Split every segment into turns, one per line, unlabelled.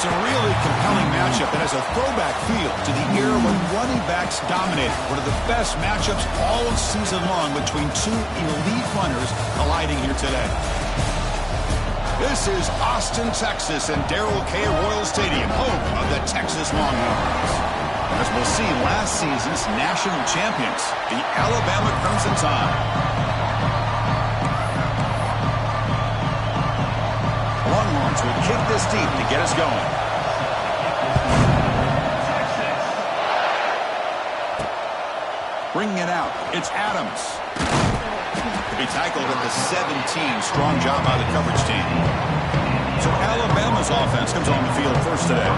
It's a really compelling matchup that has a throwback feel to the era when running backs dominated. One of the best matchups all season long between two elite runners colliding here today. This is Austin, Texas, and Darrell K. Royal Stadium, home of the Texas Longhorns. As we'll see, last season's national champions, the Alabama Crimson Tide. Longhorns will kick this deep to get us going. Bringing it out, it's Adams. He tackled at the 17. Strong job by the coverage team. So Alabama's offense comes on the field first today.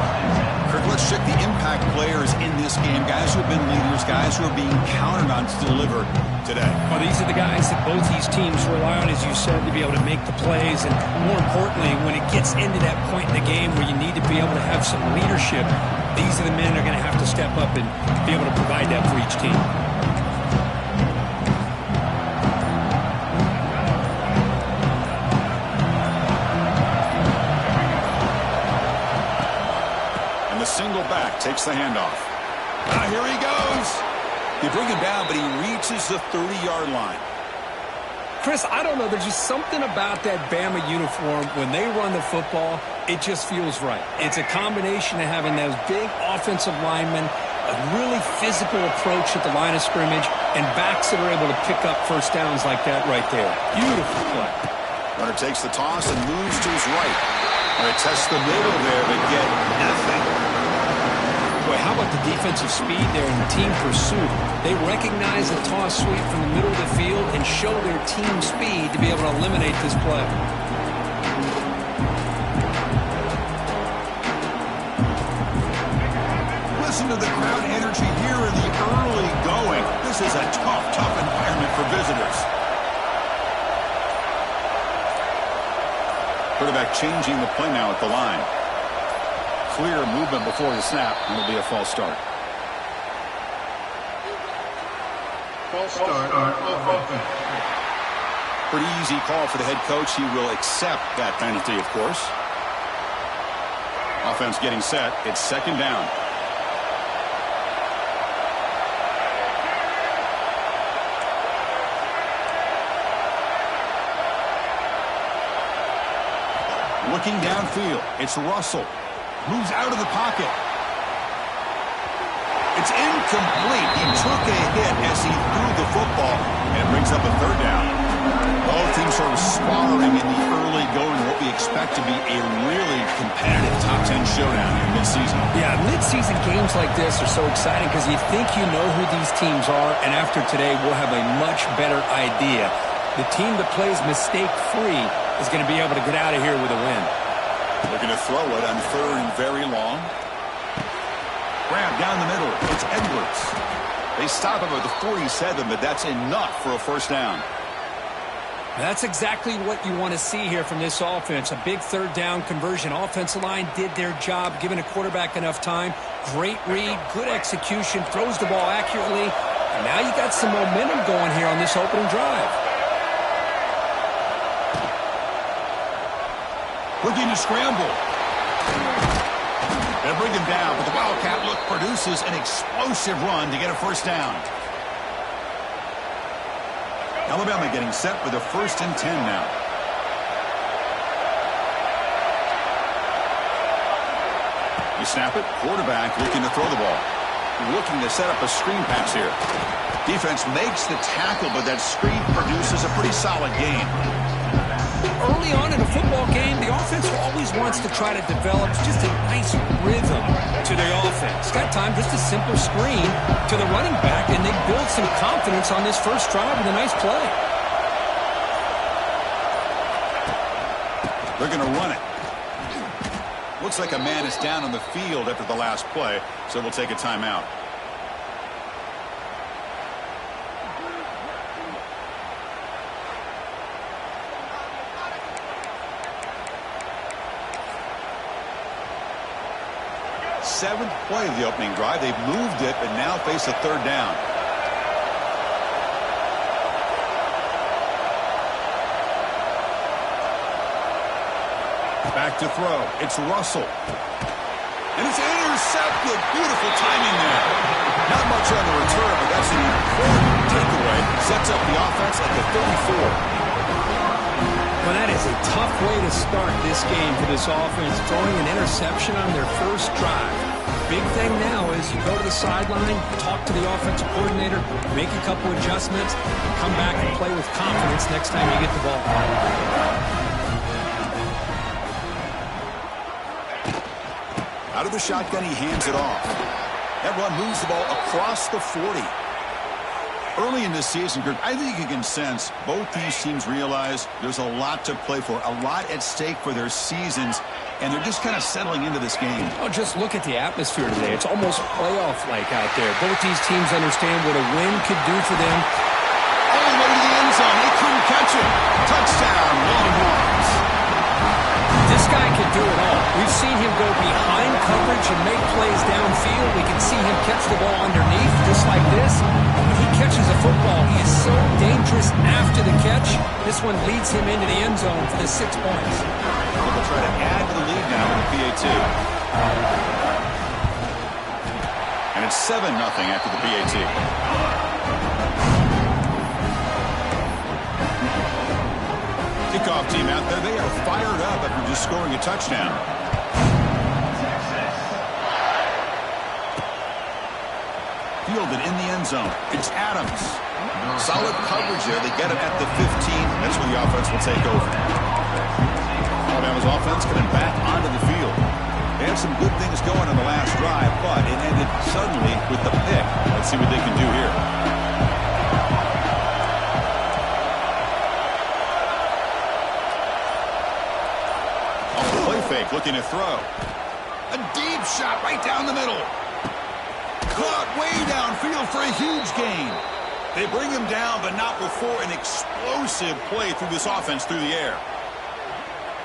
Kirk, let's check the impact players in this game. Guys who have been leaders, guys who are being counted on to deliver today.
Well, these are the guys that both these teams rely on, as you said, to be able to make the plays. And more importantly, when it gets into that point in the game where you need to be able to have some leadership, these are the men that are going to have to step up and be able to provide that for each team.
Single back takes the handoff. Here he goes. They bring him down, but he reaches the 30-yard line.
Chris, I don't know. There's just something about that Bama uniform. When they run the football, it just feels right. It's a combination of having those big offensive linemen, a really physical approach at the line of scrimmage, and backs that are able to pick up first downs like that right there. Beautiful play.
Runner takes the toss and moves to his right. They test the middle there, but get nothing.
Boy, how about the defensive speed there in team pursuit? They recognize the toss sweep from the middle of the field and show their team speed to be able to eliminate this play.
Listen to the crowd energy here in the early going. This is a tough environment for visitors. Quarterback changing the play now at the line. Clear movement before the snap, and it'll be a false start.
False start.
Pretty easy call for the head coach. He will accept that penalty, of course. Offense getting set. It's second down. Looking downfield, it's Russell. Moves out of the pocket. It's incomplete. He took a hit as he threw the football, and it brings up a third down. Both teams sort of sparring in the early going, what we expect to be a really competitive top 10 showdown in midseason.
Yeah, midseason games like this are so exciting because you think you know who these teams are, and after today, we'll have a much better idea. The team that plays mistake-free is going to be able to get out of here with a win.
Looking to throw it on third and very long. Grab down the middle. It's Edwards. They stop him at the 47, but that's enough for a first down.
That's exactly what you want to see here from this offense. A big third down conversion. Offensive line did their job, giving a quarterback enough time. Great read, good execution, throws the ball accurately. And now you got some momentum going here on this opening drive.
Looking to scramble. They'll bring him down, but the Wildcat look produces an explosive run to get a first down. Alabama getting set with a 1st and 10 now. You snap it. Quarterback looking to throw the ball. Looking to set up a screen pass here. Defense makes the tackle, but that screen produces a pretty solid gain.
Early on in a football game, the offense always wants to try to develop just a nice rhythm to their offense. That time, just a simple screen to the running back, and they build some confidence on this first drive with a nice play.
They're going to run it. Looks like a man is down on the field after the last play, so we'll take a timeout. Seventh play of the opening drive. They've moved it, but now face a third down. Back to throw. It's Russell. And it's intercepted. Beautiful timing there. Not much on the return, but that's an important takeaway. Sets up the offense at the 34.
Well, that is a tough way to start this game for this offense, throwing an interception on their first drive. Big thing now is you go to the sideline, talk to the offensive coordinator, make a couple adjustments, and come back and play with confidence next time you get the ball.
Out of the shotgun, he hands it off. That run moves the ball across the 40. Early in this season, Kirk, I think you can sense both these teams realize there's a lot to play for, a lot at stake for their seasons, and they're just kind of settling into this game.
Oh, just look at the atmosphere today. It's almost playoff-like out there. Both these teams understand what a win could do for them.
All the way to the end zone. They couldn't catch it. Touchdown, Longhorns.
This guy can do it all. We've seen him go behind coverage and make plays downfield. We can see him catch the ball underneath just like this. When he catches a football, he is so dangerous after the catch. This one leads him into the end zone for the 6 points.
They'll try to add to the lead now with the PAT. And it's 7-0 after the PAT. Kickoff team out there. They are fired up after just scoring a touchdown. Fielded in the end zone. It's Adams. Solid coverage there. They get him at the 15. That's where the offense will take over. Alabama's offense coming back onto the field. They had some good things going on the last drive, but it ended suddenly with the pick. Let's see what they can do here. Off the play fake, looking to throw. A deep shot right down the middle. Caught way downfield for a huge gain. They bring him down, but not before an explosive play through this offense through the air.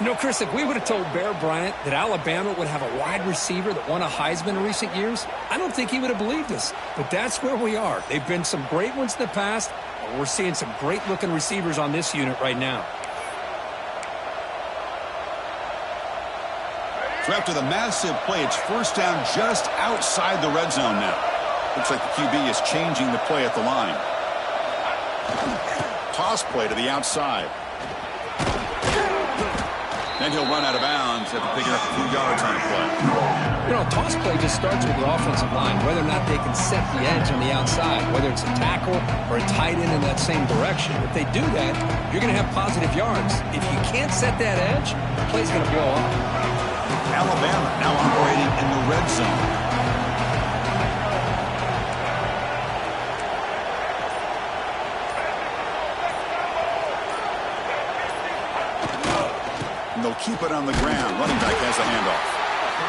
You know, Chris, if we would have told Bear Bryant that Alabama would have a wide receiver that won a Heisman in recent years, I don't think he would have believed us. But that's where we are. They've been some great ones in the past, and we're seeing some great-looking receivers on this unit right now.
So after the massive play, it's first down just outside the red zone now. Looks like the QB is changing the play at the line. Toss play to the outside. Then he'll run out of bounds after picking up a few yards on the play.
You know, a toss play just starts with the offensive line, whether or not they can set the edge on the outside, whether it's a tackle or a tight end in that same direction. If they do that, you're going to have positive yards. If you can't set that edge, the play's going to blow up.
Alabama now operating in the red zone. And they'll keep it on the ground. Running back has a handoff.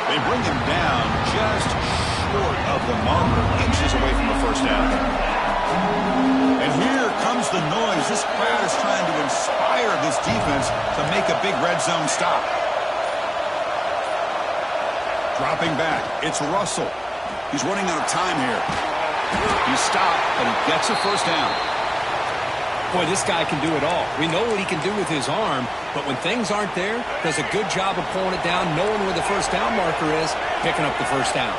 They bring him down just short of the marker, inches away from the first down. And here comes the noise. This crowd is trying to inspire this defense to make a big red zone stop. Dropping back, it's Russell. He's running out of time here. He stopped, but he gets a first down.
Boy, this guy can do it all. We know what he can do with his arm, but when things aren't there, does a good job of pulling it down, knowing where the first down marker is, picking up the first down.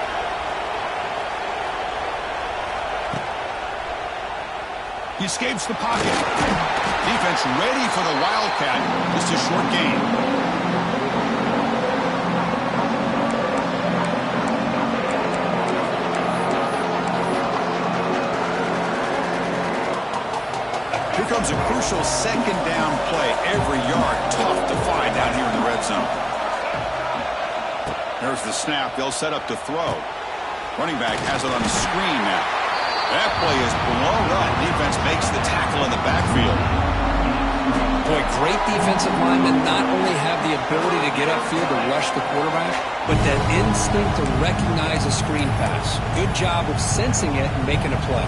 He escapes the pocket. Defense ready for the Wildcat. Just a short gain. Here comes a crucial second down play. Every yard tough to find down here in the red zone. There's the snap. They'll set up to throw. Running back has it on the screen now. That play is blown up. Defense makes the tackle in the backfield.
Boy, great defensive linemen not only have the ability to get upfield to rush the quarterback, but that instinct to recognize a screen pass. Good job of sensing it and making a play.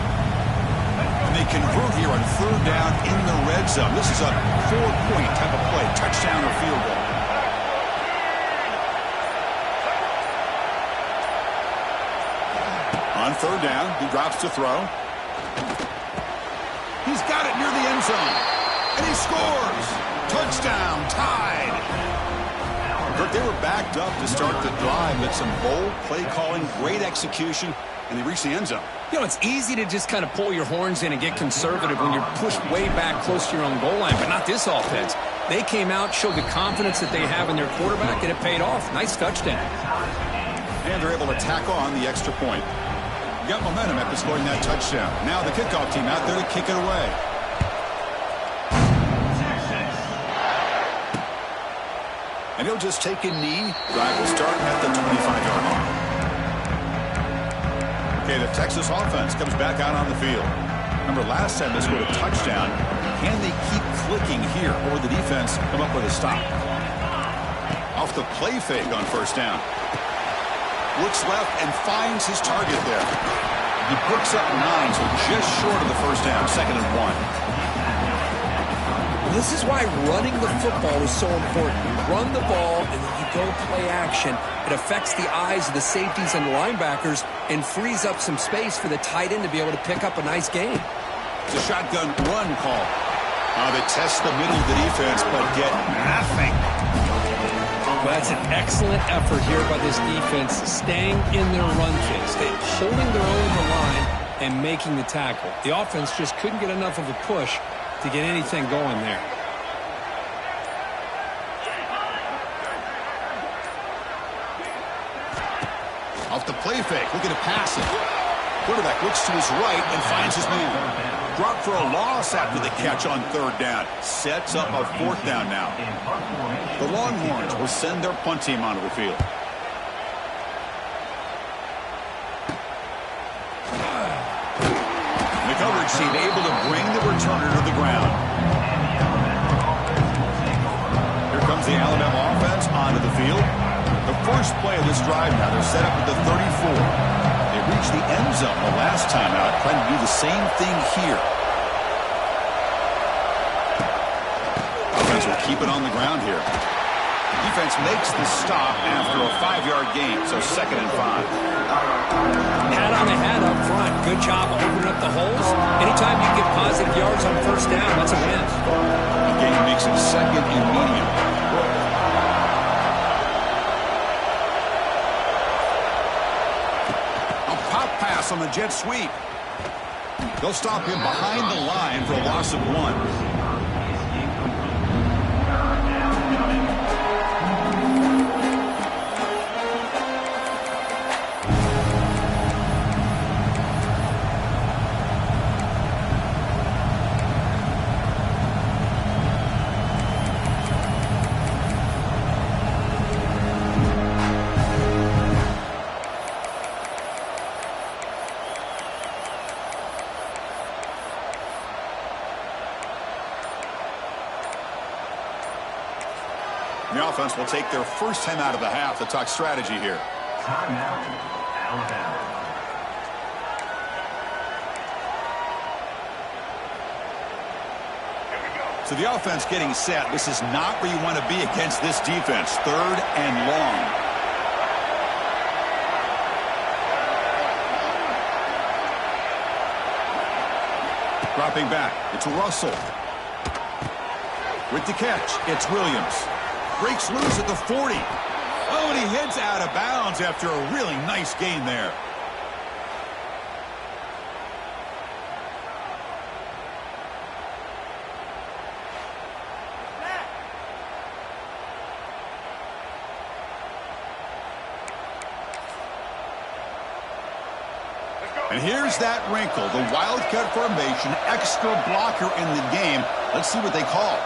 They convert here on third down in the red zone. This is a 4-point type of play, touchdown or field goal. On third down, he drops to throw. He's got it near the end zone, and he scores. Touchdown, tied. Kirk, they were backed up to start the drive, but some bold play calling, great execution, and they reached the end zone.
You know, it's easy to just kind of pull your horns in and get conservative when you're pushed way back close to your own goal line, but not this offense. They came out, showed the confidence that they have in their quarterback, and it paid off. Nice touchdown.
And they're able to tack on the extra point. Got momentum after scoring that touchdown. Now the kickoff team out there to kick it away. And he'll just take a knee. Drive will start at the 25-yard line. Okay, the Texas offense comes back out on the field. Remember, last time they scored a touchdown. Can they keep clicking here, or the defense come up with a stop? Off the play fake on first down. Looks left and finds his target there. He picks up 9, so just short of the first down, 2nd and 1.
This is why running the football is so important. You run the ball, and then you go play action. It affects the eyes of the safeties and the linebackers and frees up some space for the tight end to be able to pick up a nice gain.
It's a shotgun run call. They test the middle of the defense, but get nothing.
Well, that's an excellent effort here by this defense, staying in their run phase, holding their own in the line and making the tackle. The offense just couldn't get enough of a push to get anything going there.
Off the play fake, looking to pass it. Quarterback looks to his right and finds his man. Drop for a loss after the catch on 3rd down. Sets up a 4th down now. The Longhorns will send their punt team onto the field. The coverage team able to bring the returner to the ground. Here comes the Alabama offense onto the field. The first play of this drive now, they're set up at the 34. They reached the end zone the last time out, trying to do the same thing here. Offense will keep it on the ground here. Defense makes the stop after a 5-yard gain, so 2nd and 5.
Hat on the hat up front. Good job opening up the holes. Anytime you get positive yards on first down, that's a win.
The game makes it 2nd and medium. Pass on the jet sweep. They'll stop him behind the line for a loss of 1. The offense will take their first time out of the half to talk strategy here.
Timeout, Alabama.
So the offense getting set. This is not where you want to be against this defense. 3rd and long. Dropping back. It's Russell. With the catch, it's Williams. Breaks loose at the 40. Oh, and he heads out of bounds after a really nice gain there. And here's that wrinkle, the wildcat formation, extra blocker in the game. Let's see what they call.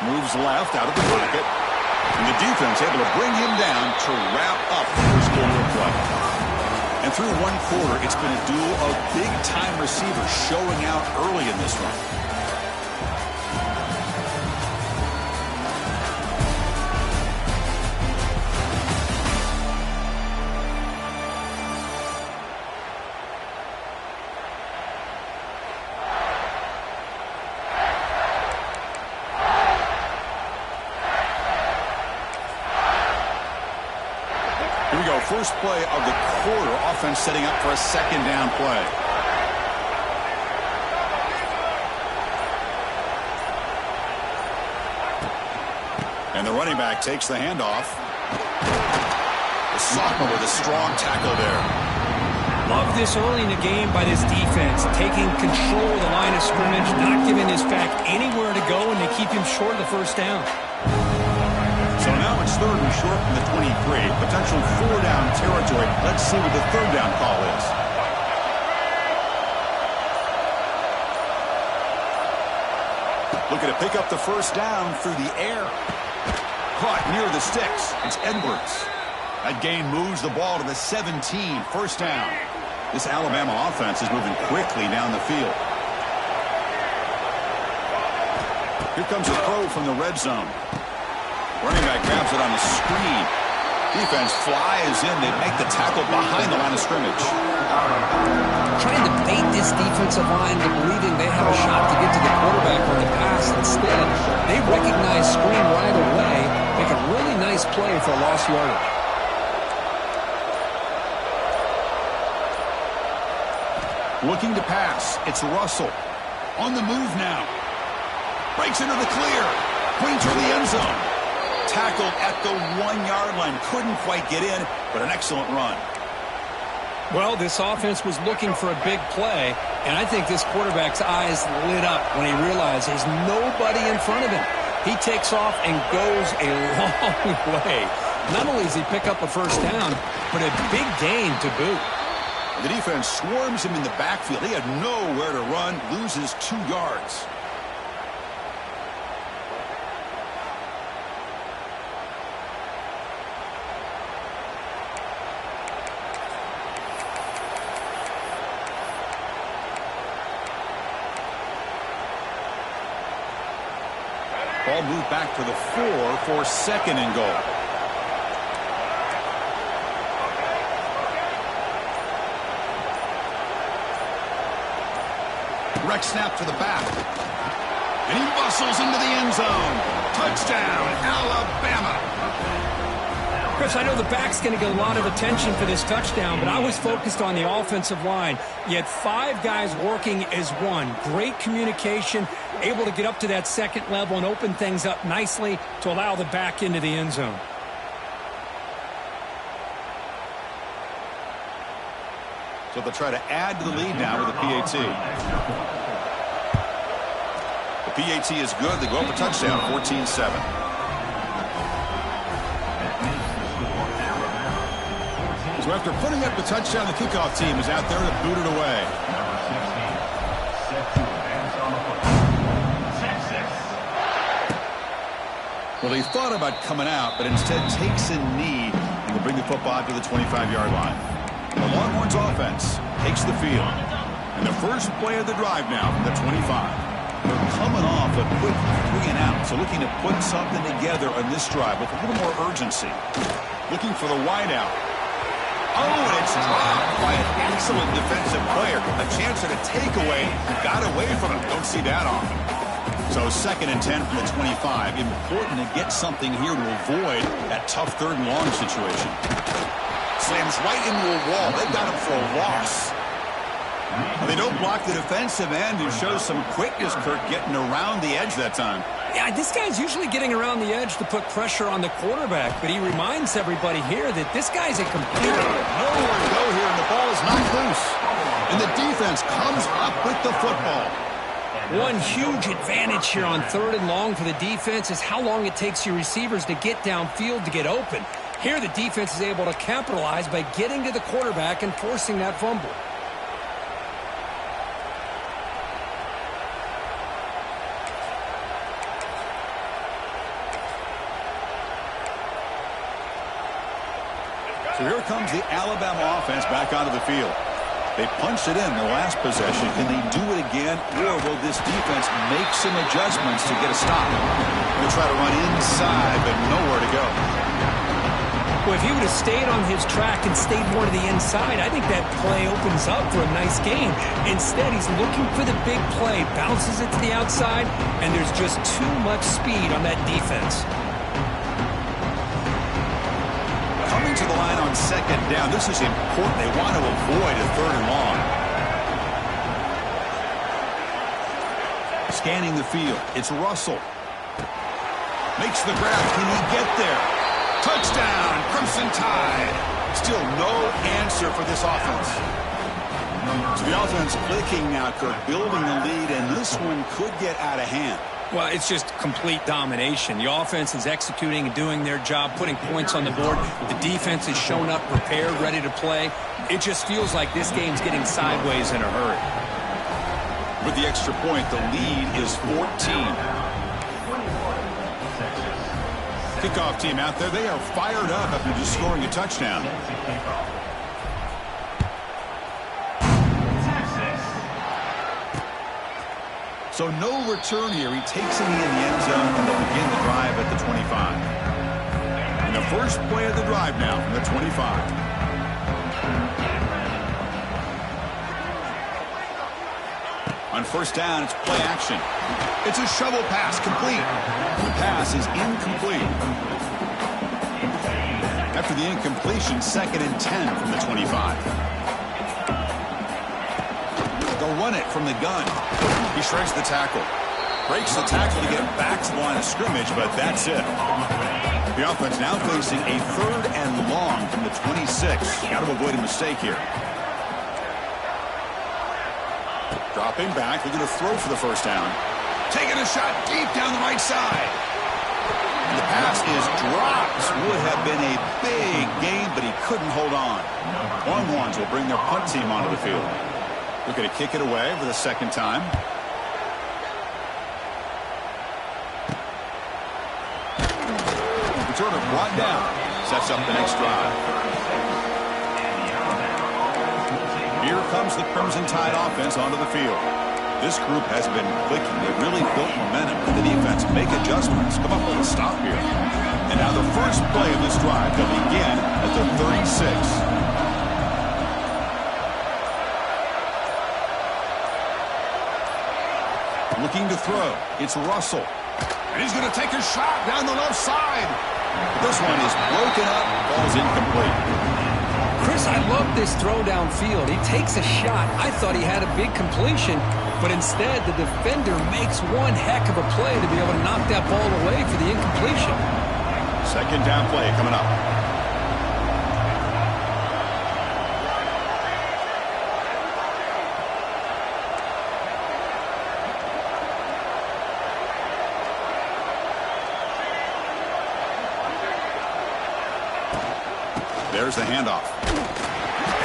Moves left out of the pocket. And the defense able to bring him down to wrap up the first quarter of play. And through one quarter, it's been a duel of big-time receivers showing out early in this one. First play of the quarter, offense setting up for a 2nd down play. And the running back takes the handoff. The sophomore with a strong tackle there.
Love this early in the game by this defense, taking control of the line of scrimmage, not giving this back anywhere to go, and they keep him short of the first down.
So now it's 3rd and short from the 23. Potential 4-down territory. Let's see what the 3rd down call is. Looking to pick up the first down through the air. Caught near the sticks. It's Edwards. That gain moves the ball to the 17. First down. This Alabama offense is moving quickly down the field. Here comes a throw from the red zone. Running back grabs it on the screen. Defense flies in. They make the tackle behind the line of scrimmage.
Trying to bait this defensive line to believing they have a shot to get to the quarterback on the pass. Instead, they recognize screen right away, make a really nice play for lost yardage.
Looking to pass. It's Russell. On the move now. Breaks into the clear. Pointing toward the end zone. Tackled at the 1-yard line. Couldn't quite get in, but an excellent run.
Well, this offense was looking for a big play, and I think this quarterback's eyes lit up when he realized there's nobody in front of him. He takes off and goes a long way. Not only does he pick up a first down, but a big gain to boot.
The defense swarms him in the backfield. He had nowhere to run, loses 2 yards. Ball moved back to the 4 for 2nd and goal. Direct snap to the back. And he bustles into the end zone. Touchdown, Alabama.
Chris, I know the back's going to get a lot of attention for this touchdown, but I was focused on the offensive line. You had 5 guys working as one. Great communication, able to get up to that 2nd level and open things up nicely to allow the back into the end zone.
So they'll try to add to the lead now with a PAT. The PAT is good. They go up a touchdown, 14-7. So after putting up the touchdown, the kickoff team is out there to boot it away. Well, he thought about coming out, but instead takes a knee and will bring the football to the 25-yard line. The Longhorns offense takes the field. And the first play of the drive now from the 25. They're coming off a quick 3 and out, so looking to put something together on this drive with a little more urgency. Looking for the wideout. Oh, and it's dropped by an excellent defensive player. A chance at a takeaway. Got away from him. Don't see that often. So 2nd and 10 from the 25. Important to get something here to avoid that tough 3rd and long situation. Slams right into a wall. They've got him for a loss. They don't block the defensive end, who shows some quickness, Kirk, getting around the edge that time.
Yeah, this guy's usually getting around the edge to put pressure on the quarterback, but he reminds everybody here that this guy's a completer.
Nowhere to go here, and the ball is knocked loose. And the defense comes up with the football.
One huge advantage here on 3rd and long for the defense is how long it takes your receivers to get downfield to get open. Here, the defense is able to capitalize by getting to the quarterback and forcing that fumble.
So here comes the Alabama offense back onto the field. They punched it in their last possession. Can they do it again, or will this defense make some adjustments to get a stop? They'll try to run inside, but nowhere to go.
Well, if he would have stayed on his track and stayed more to the inside, I think that play opens up for a nice gain. Instead, he's looking for the big play, bounces it to the outside, and there's just too much speed on that defense.
Coming to the line on 2nd down. This is important. They want to avoid a 3rd and long. Scanning the field. It's Russell. Makes the grab. Can he get there? Touchdown, Crimson Tide. Still no answer for this offense. So the offense clicking now, Kirk, building the lead, and this one could get out of hand.
Well, it's just complete domination. The offense is executing and doing their job, putting points on the board. The defense is shown up, prepared, ready to play. It just feels like this game's getting sideways in a hurry.
With the extra point, the lead is 14. Kickoff team out there. They are fired up after just scoring a touchdown. So no return here. He takes it in the end zone, and they'll begin the drive at the 25. And the first play of the drive now from the 25. On first down, it's play action. It's a shovel pass, complete. The pass is incomplete. After the incompletion, 2nd and 10 from the 25. They'll run it from the gun. He shrinks the tackle. Breaks the tackle to get back to the line of scrimmage, but that's it. The offense now facing a 3rd and long from the 26. Got to avoid a mistake here. Dropping back. They're going to throw for the first down. Taking a shot deep down the right side. And the pass is dropped. Would have been a big gain, but he couldn't hold on. Longhorns will bring their punt team onto the field. Looking to kick it away for the 2nd time. Returner brought down. Sets up the next drive. Here comes the Crimson Tide offense onto the field. This group has been clicking. They've really built momentum. The defense make adjustments. Come up with a stop here. And now the first play of this drive will begin at the 36. Looking to throw. It's Russell. And he's going to take a shot down the left side. This one is broken up. Ball's incomplete.
Chris, I love this throw downfield. He takes a shot. I thought he had a big completion, but instead the defender makes one heck of a play to be able to knock that ball away for the incompletion.
2nd down play coming up. There's the handoff.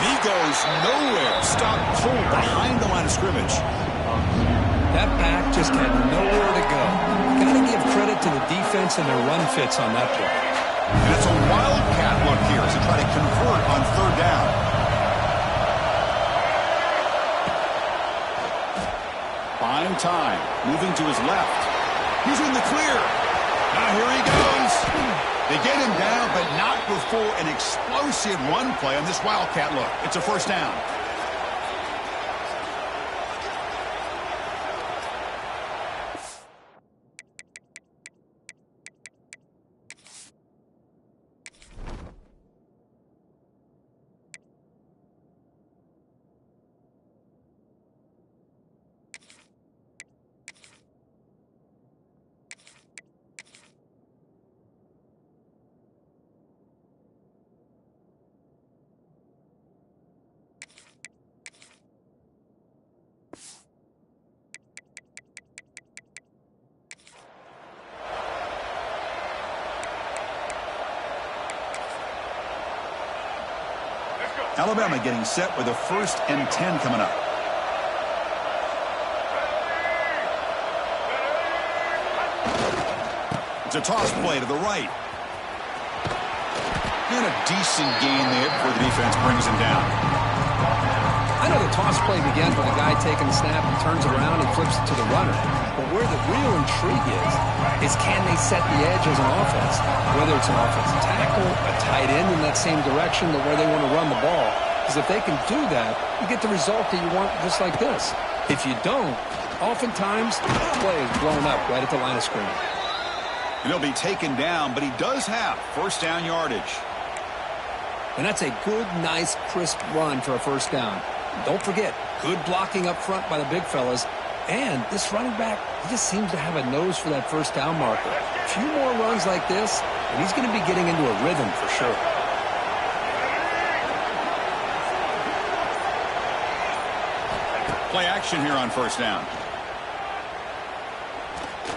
He goes nowhere. Stop cold behind the line of scrimmage.
That back just had nowhere to go. Got to give credit to the defense and their run fits on that play.
And it's a wildcat look here as they try to convert on 3rd down. Buying time. Moving to his left. He's in the clear. Now here he goes. They get him down, but not before an explosive run play on this wildcat look. It's a first down. Alabama getting set with a 1st and 10 coming up. It's a toss play to the right. And a decent gain there before the defense brings him down.
I know the toss play begins with a guy taking the snap and turns it around and flips it to the runner. But where the real intrigue is can they set the edge as an offense? Whether it's an offensive tackle, a tight end in that same direction to where they want to run the ball. Because if they can do that, you get the result that you want just like this. If you don't, oftentimes the play is blown up right at the line of scrimmage.
And he'll be taken down, but he does have 1st down yardage.
And that's a good, nice, crisp run for a 1st down. Don't forget, good blocking up front by the big fellas. And this running back, he just seems to have a nose for that first down marker. A few more runs like this, and he's going to be getting into a rhythm for sure.
Play action here on first down.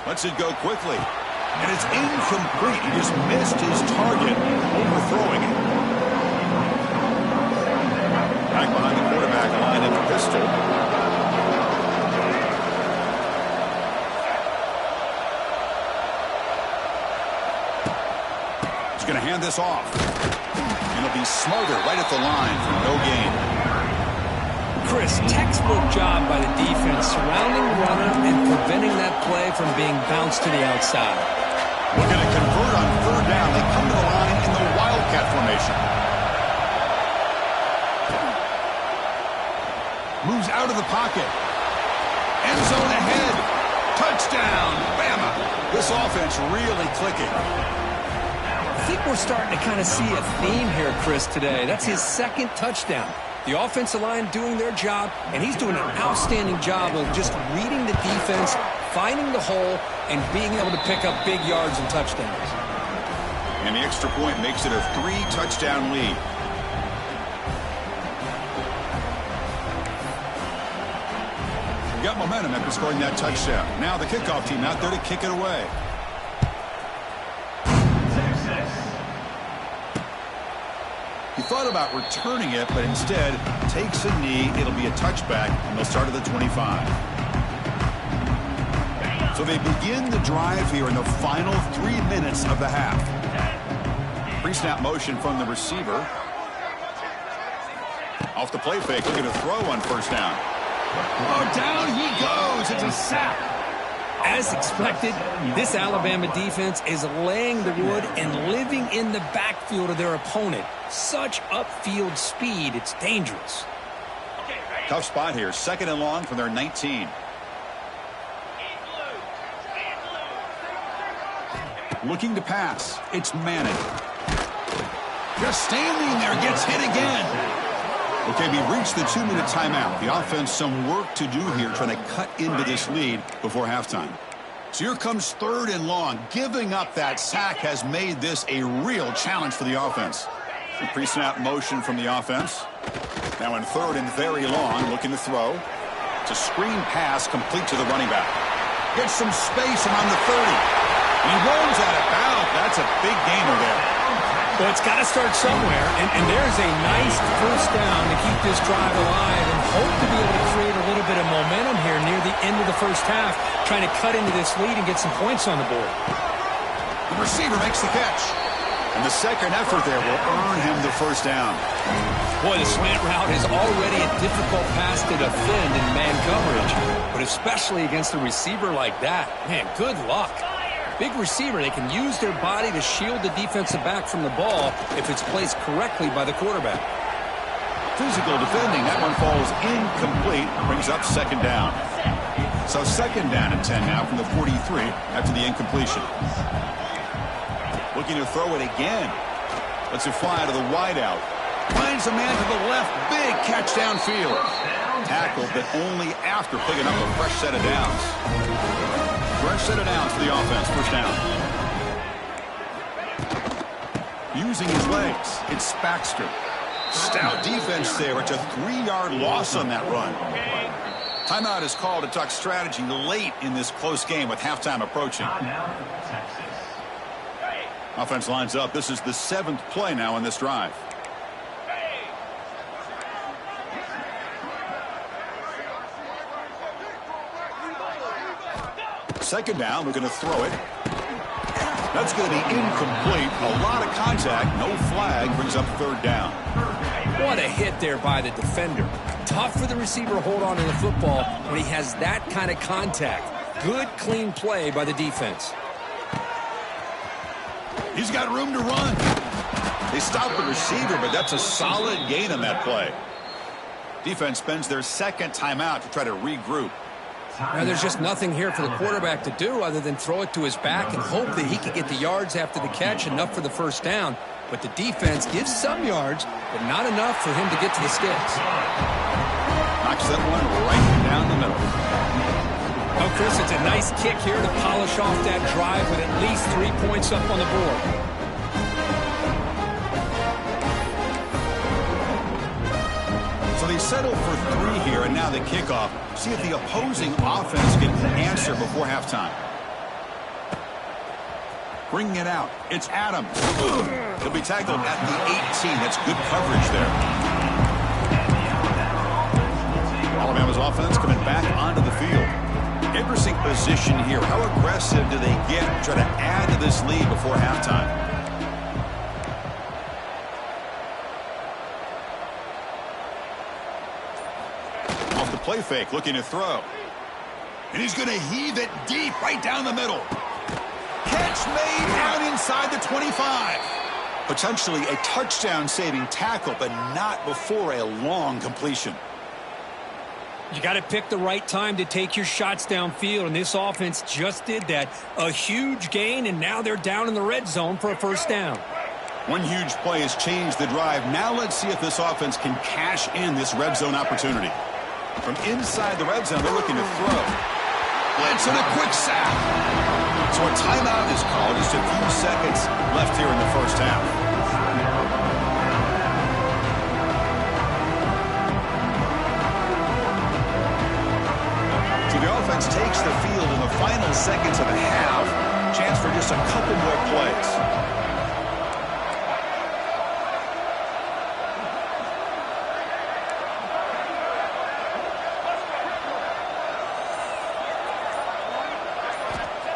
Lets it go quickly. And it's incomplete. He just missed his target, overthrowing it. Back behind the quarterback line in the pistol. He's going to hand this off. And it'll be smothered right at the line for no gain.
Chris, textbook job by the defense surrounding the runner and preventing that play from being bounced to the outside.
We're going to convert on third down. They come to the line in the Wildcat formation. Moves out of the pocket. End zone ahead. Touchdown, Bama. This offense really clicking.
I think we're starting to kind of see a theme here, Chris, today. That's his second touchdown. The offensive line doing their job, and he's doing an outstanding job of just reading the defense, finding the hole, and being able to pick up big yards and touchdowns.
And the extra point makes it a 3-touchdown lead. We got momentum after scoring that touchdown. Now the kickoff team out there to kick it away. He thought about returning it, but instead takes a knee. It'll be a touchback, and they'll start at the 25. So they begin the drive here in the final 3 minutes of the half. Pre-snap motion from the receiver. Off the play fake, looking to throw on first down. Oh, down he goes. It's a sack.
As expected, this Alabama defense is laying the wood and living in the backfield of their opponent. Such upfield speed, it's dangerous.
Tough spot here. Second and long from their 19. Looking to pass. It's Manning. Just standing there, gets hit again. Okay, we reached the 2-minute timeout. The offense some work to do here, trying to cut into this lead before halftime. So here comes third and long. Giving up that sack has made this a real challenge for the offense. The pre-snap motion from the offense. Now in third and very long, looking to throw. It's a screen pass complete to the running back. Gets some space around the 30. And he rolls out of bounds. That's a big gainer there.
Well, it's got to start somewhere, and there's a nice first down to keep this drive alive and hope to be able to create a little bit of momentum here near the end of the first half, trying to cut into this lead and get some points on the board.
The receiver makes the catch. And the second effort there will earn him the first down.
Boy, the slant route is already a difficult pass to defend in man coverage, but especially against a receiver like that, man, good luck. Big receiver, they can use their body to shield the defensive back from the ball if it's placed correctly by the quarterback.
Physical defending, that one falls incomplete, brings up second down. So second down and 10 now from the 43 after the incompletion. Looking to throw it again. Lets it fly out of the wideout. Finds a man to the left, big catch downfield. Tackled, but only after picking up a fresh set of downs. Fresh set of downs for the offense. First down. Using his legs, it's Baxter. Stout defense there. It's a 3-yard loss on that run. Timeout is called to talk strategy late in this close game with halftime approaching. Offense lines up. This is the 7th play now in this drive. Second down, we're going to throw it. That's going to be incomplete. A lot of contact, no flag, brings up third down.
What a hit there by the defender. Tough for the receiver to hold on to the football when he has that kind of contact. Good, clean play by the defense.
He's got room to run. They stop the receiver, but that's a solid gain on that play. Defense spends their second timeout to try to regroup.
Now, there's just nothing here for the quarterback to do other than throw it to his back and hope that he can get the yards after the catch, enough for the first down. But the defense gives some yards, but not enough for him to get to the sticks.
Knocks that one right down the middle.
Oh, Chris, it's a nice kick here to polish off that drive with at least 3 points up on the board.
So they settle for 3 here, and now the kickoff. See if the opposing offense can answer before halftime. Bringing it out. It's Adams. He'll be tackled at the 18. That's good coverage there. Alabama's offense coming back onto the field. Interesting position here. How aggressive do they get to try to add to this lead before halftime? Off the play fake, looking to throw. And he's going to heave it deep right down the middle. Catch made out inside the 25. Potentially a touchdown-saving tackle, but not before a long completion.
You got to pick the right time to take your shots downfield, and this offense just did that. A huge gain, and now they're down in the red zone for a first down.
One huge play has changed the drive. Now let's see if this offense can cash in this red zone opportunity. From inside the red zone, they're looking to throw. Blitz and a quick sack. So a timeout is called. Just a few seconds left here in the first half. So the offense takes the field in the final seconds of the half. Chance for just a couple more plays.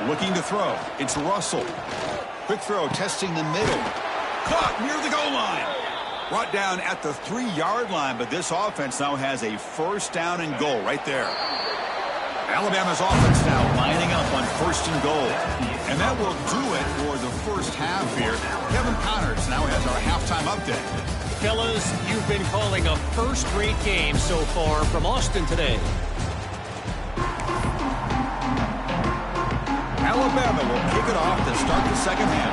Looking to throw. It's Russell. Quick throw, testing the middle. Caught near the goal line. Brought down at the 3-yard line, but this offense now has a first down and goal right there. Alabama's offense now lining up on first and goal. And that will do it for the first half here. Kevin Connors now has our halftime update.
Fellas, you've been calling a first-rate game so far from Austin today.
Alabama will kick it off to start the second half.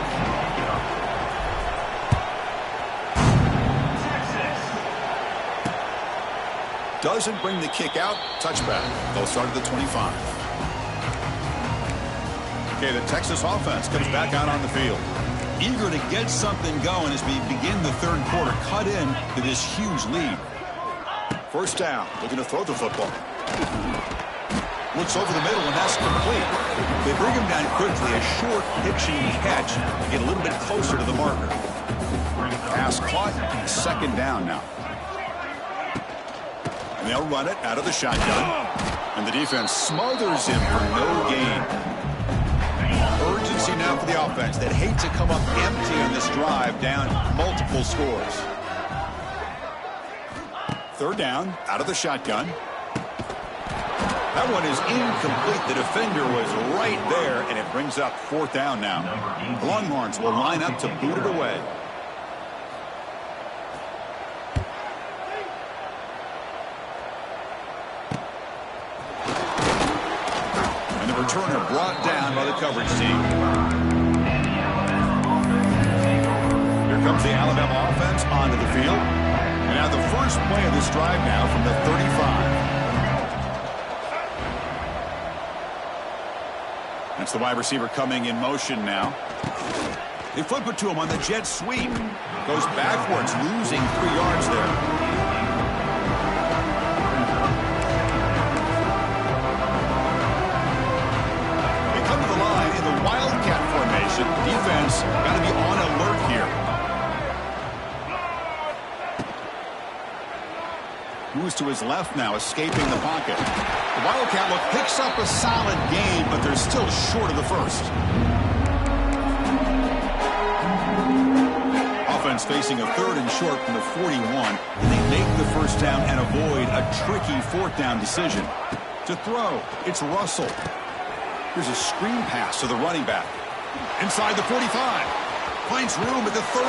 Doesn't bring the kick out. Touchback. They'll start at the 25. Okay, the Texas offense comes back out on the field. Eager to get something going as we begin the third quarter. Cut in to this huge lead. First down. Looking to throw the football. Looks over the middle, and that's complete. They bring him down quickly. A short pitching catch to get a little bit closer to the marker. Pass caught. Second down now. And they'll run it out of the shotgun. And the defense smothers him for no gain. Urgency now for the offense. They'd hate to come up empty on this drive, down multiple scores. Third down, out of the shotgun. That one is incomplete. The defender was right there, and it brings up fourth down now. The Longhorns will line up to boot it away. And the returner brought down by the coverage team. Here comes the Alabama offense onto the field. And now the first play of this drive now from the 35. That's the wide receiver coming in motion now. They flip it to him on the jet sweep. Goes backwards, losing 3 yards there. They come to the line in the Wildcat formation. Defense got to be on alert here. Moves to his left now, escaping the pocket. The Wildcat look picks up a solid gain, but they're still short of the first. Offense facing a third and short from the 41, and they make the first down and avoid a tricky fourth down decision. To throw, it's Russell. Here's a screen pass to the running back. Inside the 45. Finds room at the 30.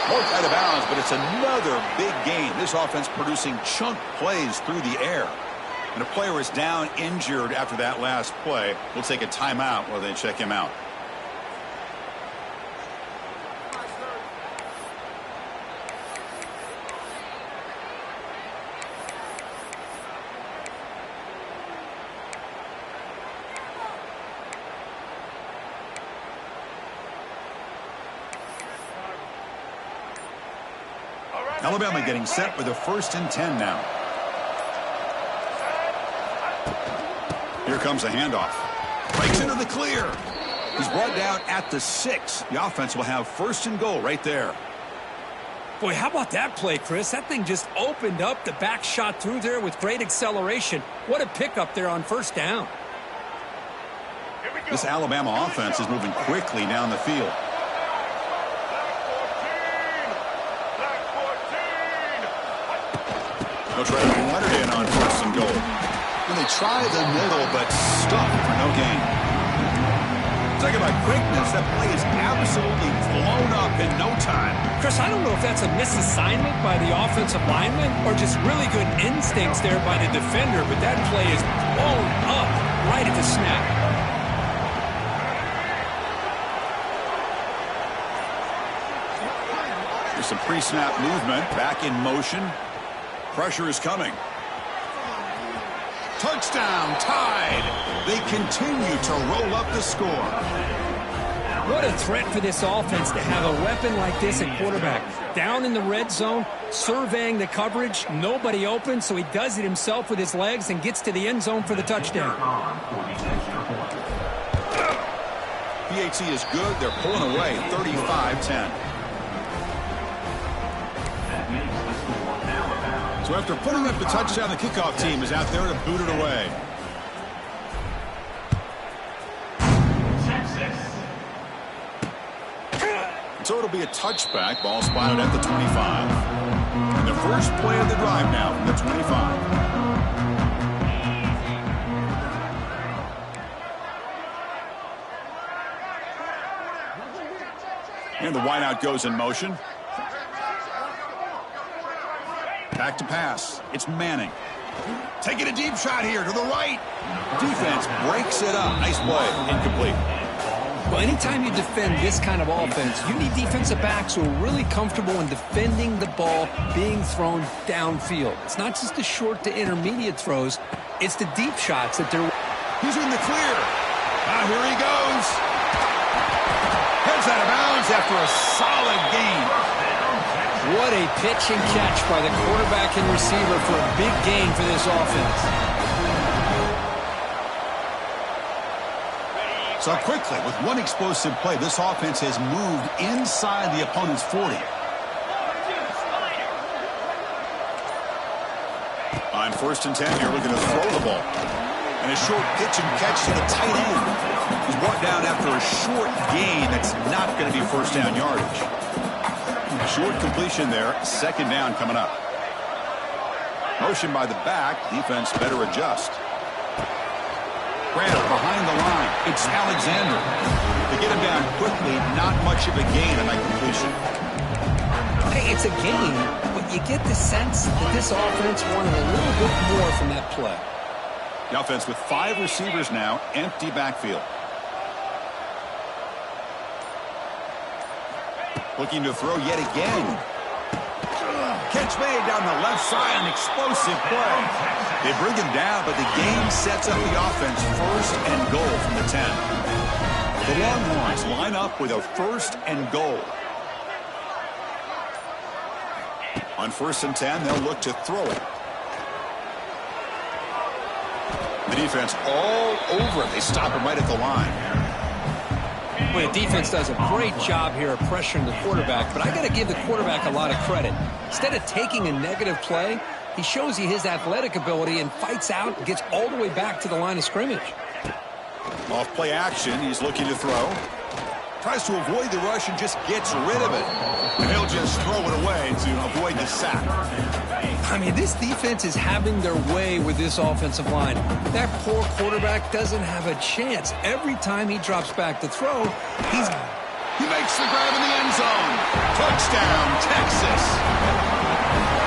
Marked out of bounds, but it's another big gain. This offense producing chunk plays through the air. And a player is down injured after that last play. We'll take a timeout while they check him out. Alabama getting set with a 1st and 10 now. Here comes a handoff. Breaks into the clear. He's brought down at the 6. The offense will have 1st and goal right there.
Boy, how about that play, Chris? That thing just opened up. The back shot through there with great acceleration. What a pickup there on 1st down.
This Alabama offense is moving quickly down the field. They'll try to run it in on 1st and goal. And they try the middle, but stuffed for no gain. Talk about quickness. That play is absolutely blown up in no time.
Chris, I don't know if that's a misassignment by the offensive lineman or just really good instincts there by the defender, but that play is blown up right at the snap.
There's some pre-snap movement. Back in motion. Pressure is coming. Touchdown, tied. They continue to roll up the score.
What a threat for this offense to have a weapon like this at quarterback. Down in the red zone, surveying the coverage, nobody open, so he does it himself with his legs and gets to the end zone for the touchdown.
PAT is good. They're pulling away 35-10. So after putting up the touchdown, the kickoff team is out there to boot it away. So it'll be a touchback. Ball spotted at the 25. And the first play of the drive now from the 25. And the wideout goes in motion. Back to pass. It's Manning. Taking a deep shot here to the right. Defense breaks it up. Nice play. Incomplete.
Well, anytime you defend this kind of offense, you need defensive backs who are really comfortable in defending the ball being thrown downfield. It's not just the short to intermediate throws. It's the deep shots that they're...
He's in the clear. Now here he goes. Heads out of bounds after a solid gain.
What a pitch and catch by the quarterback and receiver for a big gain for this offense.
So quickly, with one explosive play, this offense has moved inside the opponent's 40. On 1st and 10, you're looking to throw the ball. And a short pitch and catch to the tight end. He's brought down after a short gain that's not going to be 1st down yardage. Short completion there. 2nd down coming up. Motion by the back. Defense better adjust. Grant behind the line. It's Alexander. To get him down quickly, not much of a gain on that completion.
Hey, it's a gain, but you get the sense that this offense wanted a little bit more from that play.
The offense with 5 receivers now. Empty backfield. Looking to throw yet again. Catch made down the left side. An explosive play. They bring him down, but the game sets up the offense 1st and goal from the 10. The Longhorns line up with a 1st and goal. On 1st and 10, they'll look to throw it. The defense all over it. They stop him right at the line.
Well, the defense does a great job here of pressuring the quarterback, but I got to give the quarterback a lot of credit. Instead of taking a negative play, he shows you his athletic ability and fights out and gets all the way back to the line of scrimmage.
Off play action, he's looking to throw. Tries to avoid the rush and just gets rid of it. And he'll just throw it away to avoid the sack.
I mean, this defense is having their way with this offensive line. That poor quarterback doesn't have a chance. Every time he drops back to throw,
he makes the grab in the end zone. Touchdown, Texas.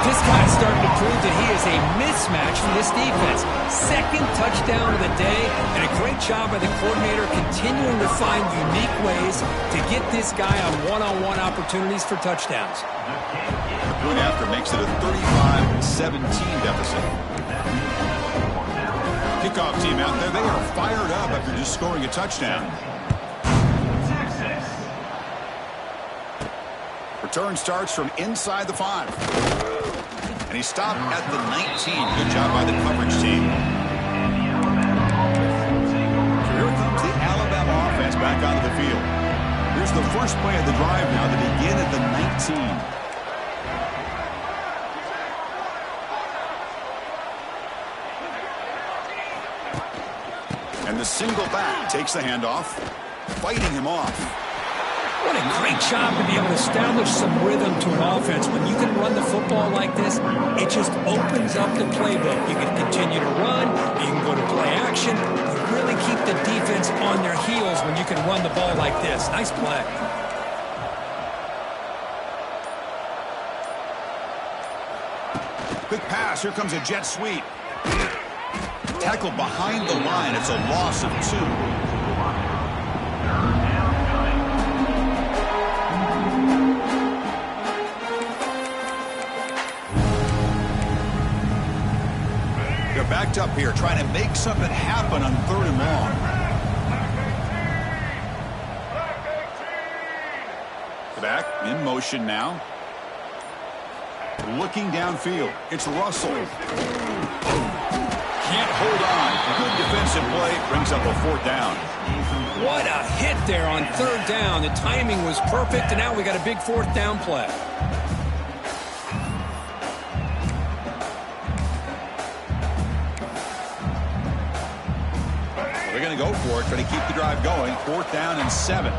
This guy's starting to prove that he is a mismatch for this defense. 2nd touchdown of the day, and a great job by the coordinator continuing to find unique ways to get this guy on one-on-one opportunities for touchdowns.
The point after makes it a 35-17 deficit. Kickoff team out there, they are fired up after just scoring a touchdown. Return starts from inside the 5. And he stopped at the 19. Good job by the coverage team. So here comes the Alabama offense back onto the field. Here's the first play of the drive now to begin at the 19. And the single back takes the handoff, fighting him off.
What a great job to be able to establish some rhythm to an offense. When you can run the football like this, it just opens up the playbook. You can continue to run. You can go to play action. You really keep the defense on their heels when you can run the ball like this. Nice play.
Quick pass. Here comes a jet sweep. Tackle behind the line. It's a loss of 2. They're backed up here, trying to make something happen on 3rd and long. Back in motion now. Looking downfield. It's Russell. Can't hold on. Good defensive play. Brings up a 4th down.
What a hit there on 3rd down. The timing was perfect, and now we got a big 4th down play.
They're going to go for it, try to keep the drive going. 4th down and 7.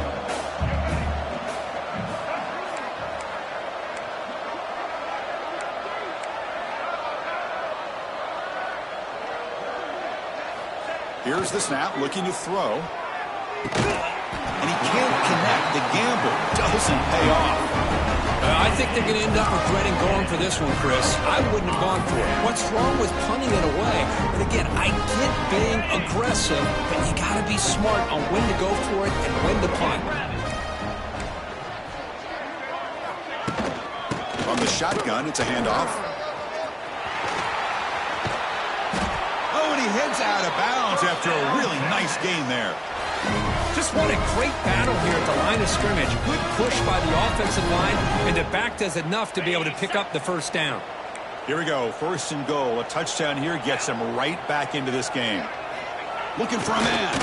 Here's the snap, looking to throw. And he can't connect. The gamble doesn't pay off.
I think they're going to end up regretting going for this one, Chris. I wouldn't have gone for it. What's wrong with punting it away? But again, I get being aggressive, but you got to be smart on when to go for it and when to punt.
On the shotgun, it's a handoff. Oh, and he heads out of bounds after a really nice gain there.
Just what a great battle here at the line of scrimmage. Good push by the offensive line, and the back does enough to be able to pick up the 1st down.
Here we go, 1st and goal. A touchdown here gets him right back into this game. Looking for a man.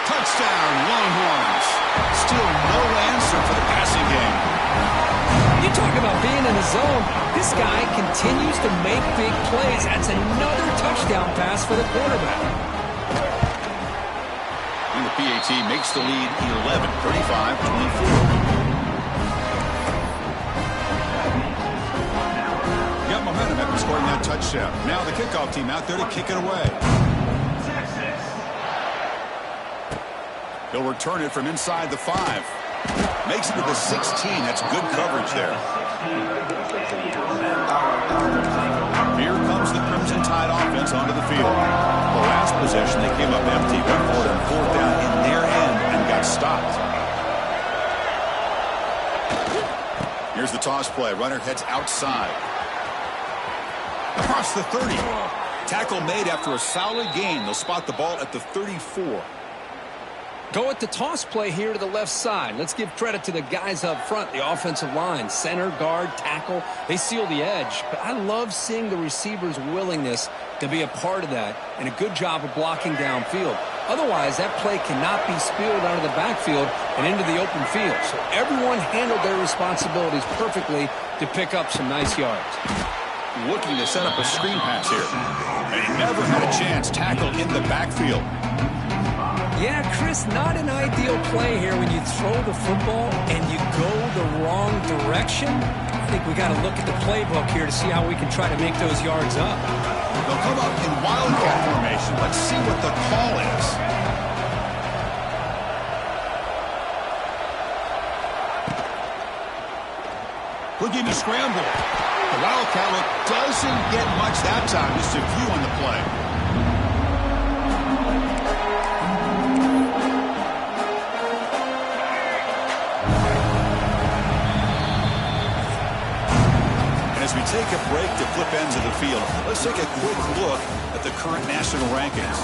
Touchdown, Longhorns. Still no answer for the passing game.
You talk about being in the zone. This guy continues to make big plays. That's another touchdown pass for the quarterback.
And the PAT makes the lead 11, 35-24. Got momentum after scoring that touchdown. Now the kickoff team out there to kick it away. He'll return it from inside the 5. Makes it to the 16. That's good coverage there. Here comes the Crimson Tide offense onto the field. The last possession, they came up empty, went for it on 4th down in their end and got stopped. Here's the toss play. Runner heads outside. Across the 30. Tackle made after a solid gain. They'll spot the ball at the 34.
Go at the toss play here to the left side. Let's give credit to the guys up front, the offensive line, center, guard, tackle. They seal the edge. But I love seeing the receiver's willingness to be a part of that and a good job of blocking downfield. Otherwise, that play cannot be spilled out of the backfield and into the open field. So everyone handled their responsibilities perfectly to pick up some nice yards.
Looking to set up a screen pass here. And he never had a chance. Tackle in the backfield.
Yeah, Chris, not an ideal play here when you throw the football and you go the wrong direction. I think we got to look at the playbook here to see how we can try to make those yards up.
They'll come up in wildcat formation. Let's see what the call is. Looking to scramble. The wildcat look doesn't get much that time. Just a few on the play. As we take a break to flip ends of the field, let's take a quick look at the current national rankings.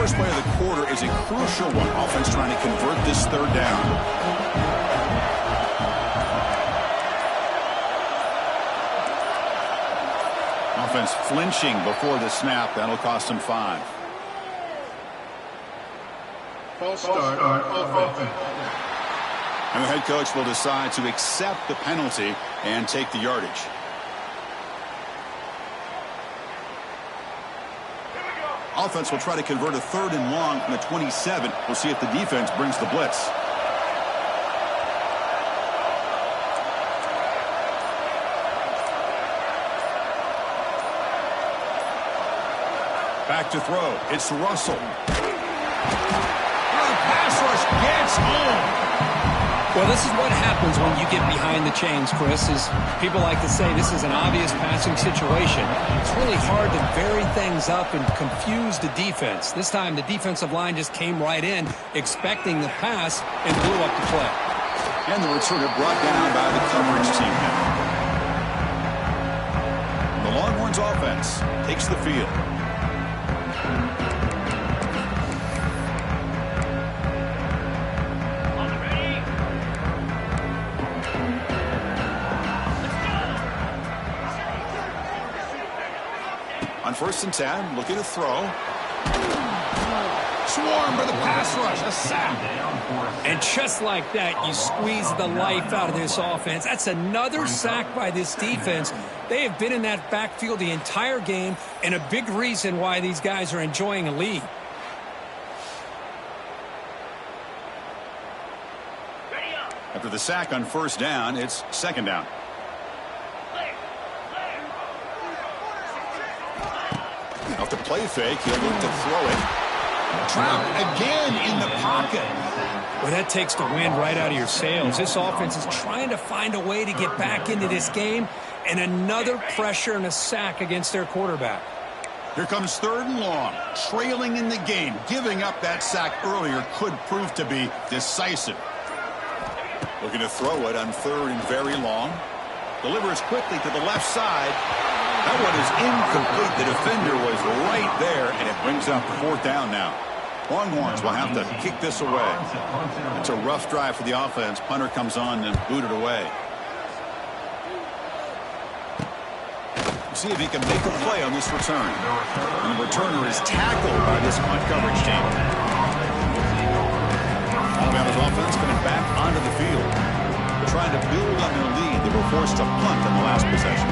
first play of the quarter is a crucial one. Offense trying to convert this third down. Offense flinching before the snap. That'll cost them 5.
False start on offense.
And the head coach will decide to accept the penalty and take the yardage. Offense will try to convert a 3rd and long from the 27. We'll see if the defense brings the blitz. Back to throw. It's Russell. The pass rush gets home.
Well, this is what happens when you get behind the chains, Chris. Is people like to say this is an obvious passing situation. It's really hard to vary things up and confuse the defense. This time, the defensive line just came right in, expecting the pass, and blew up the play.
And the returner brought down by the coverage team now. The Longhorns offense takes the field. On 1st and 10, looking to throw. Swarm for the pass rush, a sack.
And just like that, you squeeze the life out of this offense. That's another sack by this defense. They have been in that backfield the entire game, and a big reason why these guys are enjoying a lead.
After the sack on 1st down, it's 2nd down. Off the play fake, he'll look to throw it. Trapped again in the pocket.
Well, that takes the wind right out of your sails. This offense is trying to find a way to get back into this game, and another pressure and a sack against their quarterback.
Here comes 3rd and long, trailing in the game. Giving up that sack earlier could prove to be decisive. Looking to throw it on 3rd and very long. Delivers quickly to the left side. That one is incomplete. The defender was right there, and it brings up 4th down now. Longhorns will have to kick this away. It's a rough drive for the offense. Punter comes on and booted away. See if he can make a play on this return. And the returner is tackled by this punt coverage team. Alabama's offense coming back onto the field. They're trying to build on their lead. They were forced to punt on the last possession.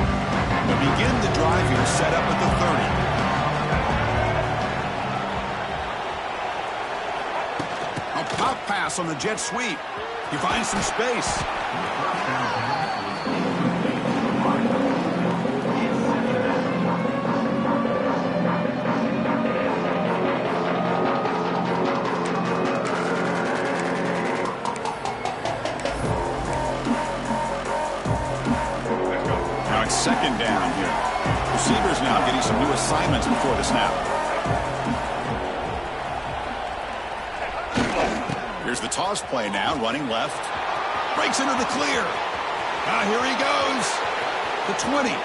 They'll begin the drive here, set up at the 30. A pop pass on the jet sweep. He finds some space. Now it's 2nd down here. Receivers now getting some new assignments before the snap. Here's the toss play now, running left. Breaks into the clear. Here he goes. The 20,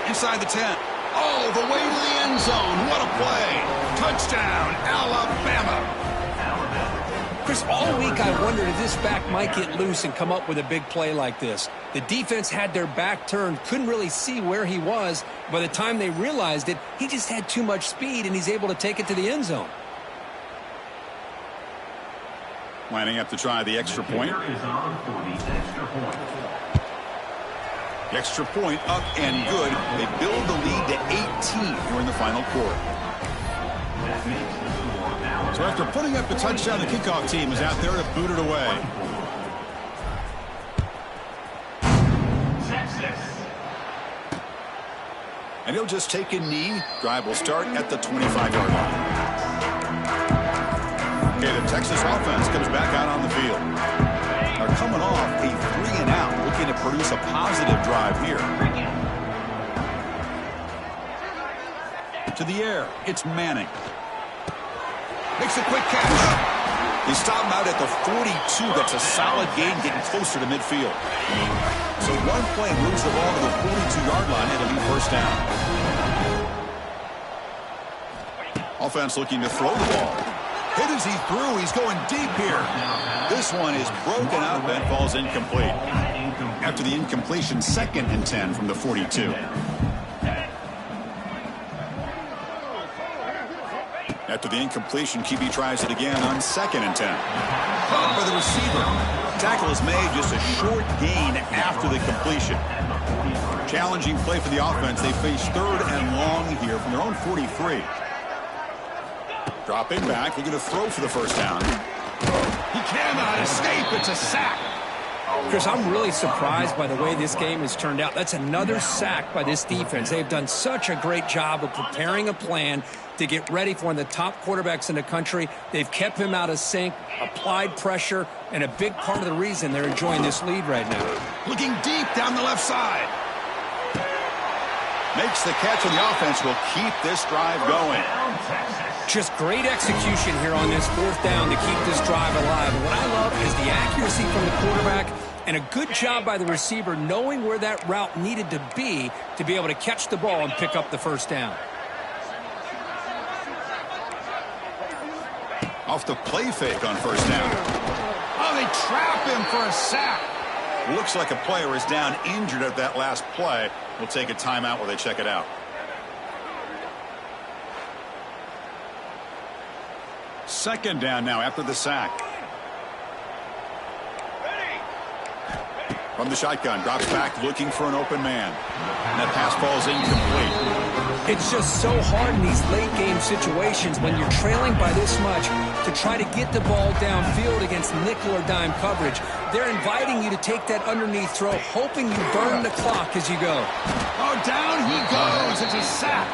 inside the 10. Oh, the way to the end zone. What a play. Touchdown, Alabama.
Chris, all week I wondered if this back might get loose and come up with a big play like this. The defense had their back turned, couldn't really see where he was. By the time they realized it, he just had too much speed, and he's able to take it to the end zone.
Lining up to try the extra point. The extra point up and good. They build the lead to 18 here in the final quarter. So after putting up the touchdown, the kickoff team is out there to boot it away. And he'll just take a knee. Drive will start at the 25-yard line. Okay, the Texas offense comes back out on the field. They're coming off a 3-and-out, looking to produce a positive drive here. To the air, it's Manning. Makes a quick catch. They stop him out at the 42. That's a solid gain, getting closer to midfield. So one play moves the ball to the 42-yard line. It'll be 1st down. Offense looking to throw the ball. Hit as he threw. He's going deep here. This one is broken up and falls incomplete. After the incompletion, 2nd and 10 from the 42. After the incompletion, QB tries it again on 2nd and 10. Caught by the receiver. Tackle is made, just a short gain after the completion. Challenging play for the offense. They face 3rd and long here from their own 43. Dropping back, looking to throw for the first down. He cannot escape. It's a sack.
Chris, I'm really surprised by the way this game has turned out. That's another sack by this defense. They've done such a great job of preparing a plan to get ready for one of the top quarterbacks in the country. They've kept him out of sync, applied pressure, and a big part of the reason they're enjoying this lead right now.
Looking deep down the left side. Makes the catch, and the offense will keep this drive going.
Just great execution here on this 4th down to keep this drive alive. And what I love is the accuracy from the quarterback and a good job by the receiver knowing where that route needed to be able to catch the ball and pick up the first down.
Off the play fake on first down. Oh, they trap him for a sack. Looks like a player is down injured at that last play. We'll take a timeout while they check it out. Second down now after the sack. From the shotgun, drops back looking for an open man. And that pass falls incomplete.
It's just so hard in these late game situations when you're trailing by this much to try to get the ball downfield against nickel or dime coverage. They're inviting you to take that underneath throw, hoping you burn the clock as you go.
Oh, down he goes. It's a sack.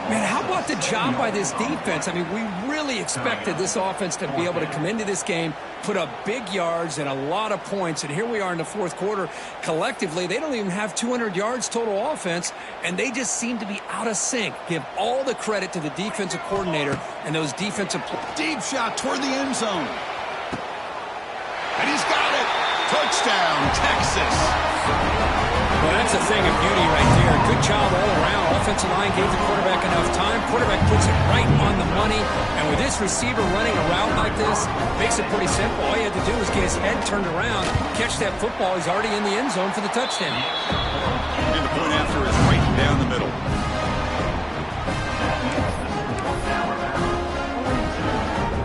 Man, how about the job by this defense? I mean, we really expected this offense to be able to come into this game, put up big yards and a lot of points, and here we are in the 4th quarter. Collectively, they don't even have 200 yards total offense, and they just seem to be out of sync. Give all the credit to the defensive coordinator and those defensive
deep shot toward the end zone. And he's got it. Touchdown, Texas.
Well, that's a thing of beauty right there. Good job all around. Offensive line gave the quarterback enough time. Quarterback puts it right on the money. And with this receiver running a route like this, makes it pretty simple. All you had to do was get his head turned around, catch that football. He's already in the end zone for the touchdown.
And the point after is right down the middle.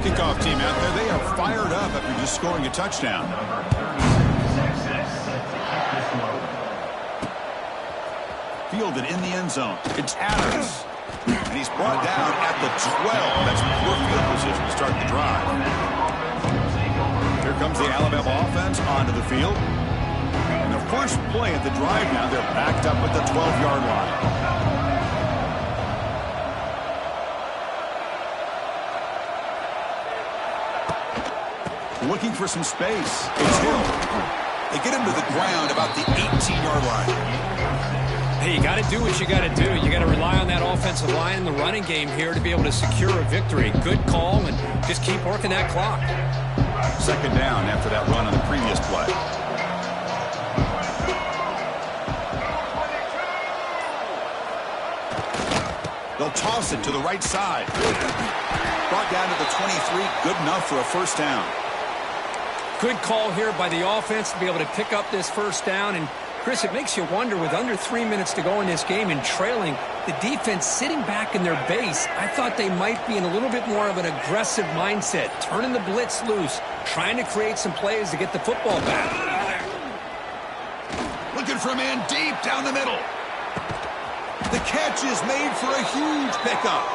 Kickoff team out there. They are fired up after just scoring a touchdown. Fielded in the end zone. It's Adams. And he's brought down at the 12. That's poor field position to start the drive. Here comes the Alabama offense onto the field. And the first play of the drive now, they're backed up at the 12-yard line. Looking for some space. It's Hill. They get him to the ground about the 18-yard line.
Hey, you got to do what you got to do. You got to rely on that offensive line in the running game here to be able to secure a victory. Good call, and just keep working that clock.
Second down after that run on the previous play. They'll toss it to the right side. Brought down to the 23. Good enough for a first down.
Good call here by the offense to be able to pick up this first down. And Chris, it makes you wonder, with under 3 minutes to go in this game and trailing, the defense sitting back in their base, I thought they might be in a little bit more of an aggressive mindset, turning the blitz loose, trying to create some plays to get the football back.
Looking for a man deep down the middle. The catch is made for a huge pickup.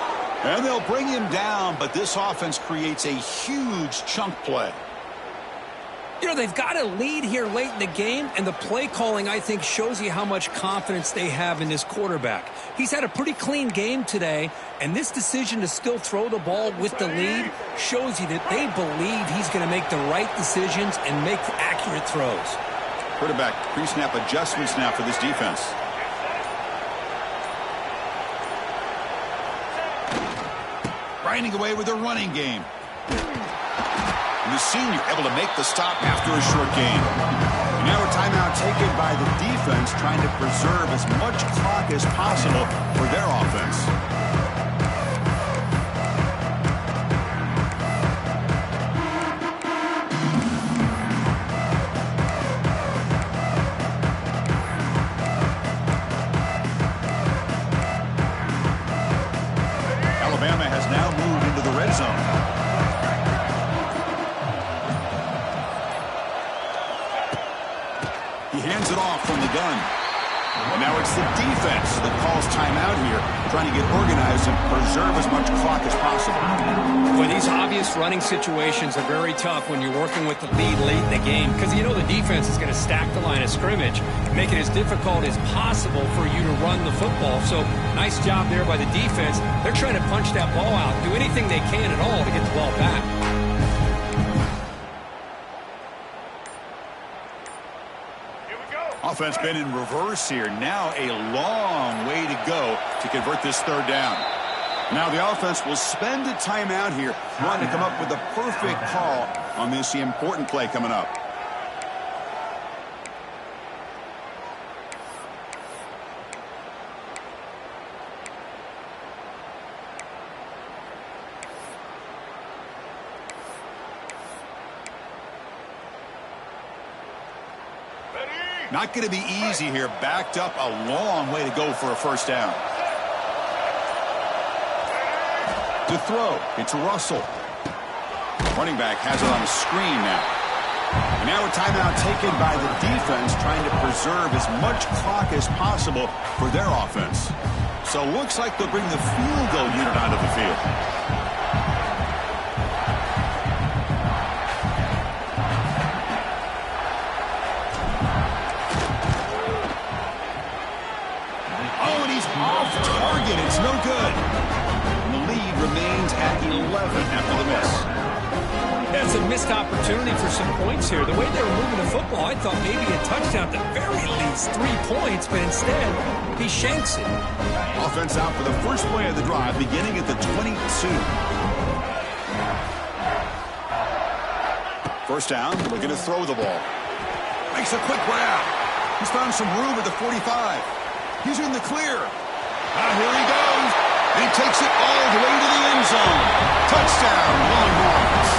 And they'll bring him down, but this offense creates a huge chunk play.
You know, they've got a lead here late in the game, and the play calling, I think, shows you how much confidence they have in this quarterback. He's had a pretty clean game today, and this decision to still throw the ball with the lead shows you that they believe he's going to make the right decisions and make accurate throws.
Quarterback pre-snap adjustments now for this defense. Grinding away with a running game. And the senior able to make the stop after a short gain. And now a timeout taken by the defense, trying to preserve as much clock as possible for their offense. it's the defense that calls timeout here, trying to get organized and preserve as much clock as possible.
Well, these obvious running situations are very tough when you're working with the lead late in the game because you know the defense is going to stack the line of scrimmage, make it as difficult as possible for you to run the football. So nice job there by the defense. They're trying to punch that ball out, do anything they can at all to get the ball back.
Offense been in reverse here. Now a long way to go to convert this third down. Now the offense will spend a timeout here, wanting to come up with the perfect call on this important play coming up. Not going to be easy here. Backed up a long way to go for a first down. To throw, it's Russell. Running back has it on the screen now. And now a timeout taken by the defense, trying to preserve as much clock as possible for their offense. So looks like they'll bring the field goal unit onto the field. Off target, it's no good. And the lead remains at 11 after the miss.
That's a missed opportunity for some points here. The way they were moving the football, I thought maybe a touchdown, at the very least 3 points, but instead he shanks it.
Offense out for the first play of the drive, beginning at the 22. First down, looking to throw the ball. Makes a quick grab. He's found some room at the 45. He's in the clear. Here he goes. And he takes it all the way to the end zone. Touchdown, Longhorns.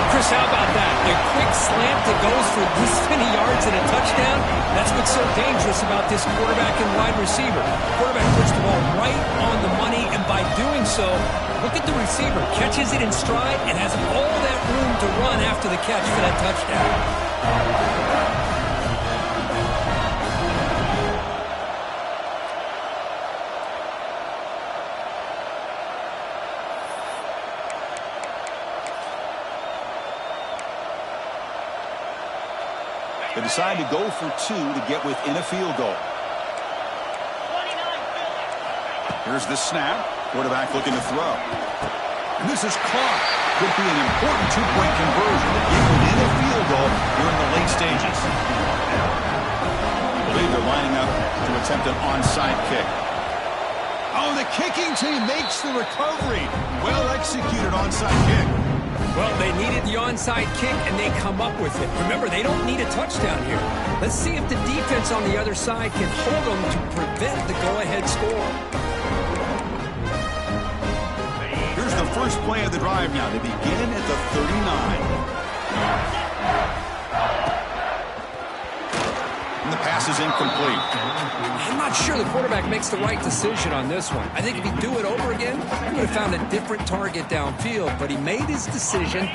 Chris, how about that? A quick slant that goes for this many yards and a touchdown. That's what's so dangerous about this quarterback and wide receiver. Quarterback puts the ball right on the money, and by doing so, look at the receiver. Catches it in stride and has all that room to run after the catch for that touchdown.
They decide to go for 2 to get within a field goal. Here's the snap. Quarterback looking to throw. And this is caught. Could be an important 2-point conversion to get within a field goal here in the late stages. I believe they're lining up to attempt an onside kick. Oh, the kicking team makes the recovery. Well executed onside kick.
Well, they needed the onside kick, and they come up with it. Remember, they don't need a touchdown here. Let's see if the defense on the other side can hold them to prevent the go-ahead score.
Here's the first play of the drive now. They begin at the 39. And the pass is incomplete.
I'm not sure the quarterback makes the right decision on this one. I think if he'd do it over again, he would have found a different target downfield, but he made his decision.